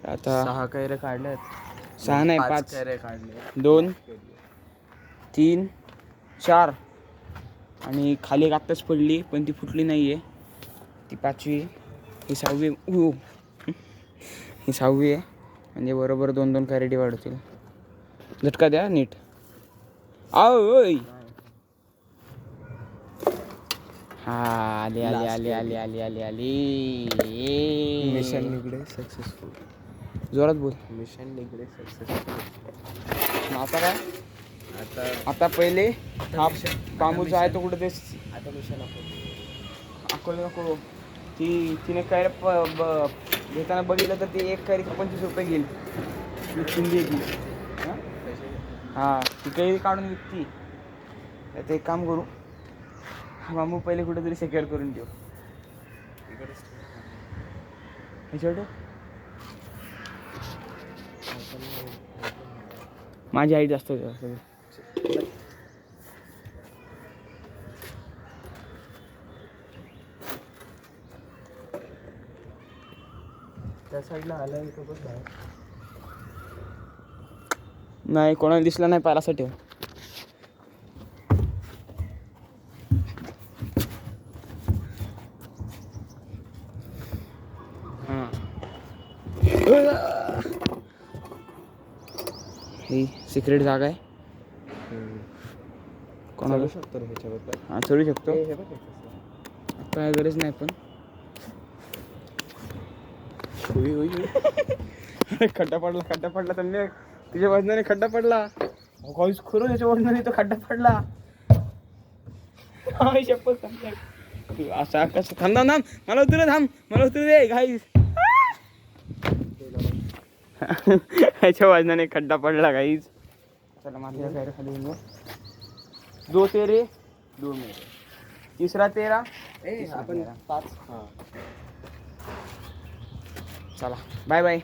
आता 6 कैरे काढल्यात. 6 नाही 5 5 कैरे काढले. 2 3 4 आणि खाली एक आत्ताच पडली पण ती फुटली नाही आहे. ती 5वी, ही 6वी. ही 6वी आहे म्हणजे बरोबर 2-2 कॅरेटी वाढतील. झटका द्या नीट. ओय हा आली आली आली आली आली आली आली. Mission Nigade successful. जोरात बोल. Mission Nigade successful. आता काय? आता पहिले हा बांबूचा आहे तो कुठे ते आता मिशन अकोला नको. तिने काय घेताना बघितलं तर ती एक कैरी 25 रुपये घेईल. चिंदी ती हां ती कैरी काढून विकती. तर एक काम करू, बांबू पहिले कुठेतरी सेक्युअर करून ठेवू. ह्याच्यावर माझी आई जास्त त्या साईडला आलं इथं बघ बाहेर. नाही कोणाला दिसलं नाही पाहिला असं ठेव. हां ही सिक्रेट जागा आहे. कोणाला शकतो रे ह्याच्याबद्दल. हां चढू शकतो. हे बघ कसं. आता काय गरज नाही पण खड्डा पडला तर तुझ्या वजनाने खड्डा पडला. खरं त्याच्या वजनाने तो खड्डा पडला. असा कसं थांब मला उतरू दे घाई. ह्याच्या वजनाने खड्डा पडला गाईज. चला माझ्या काय खाली येऊ. 2 तेरे 2 मेरे. तिसरा तेरा आपण 5. चला बाय बाय.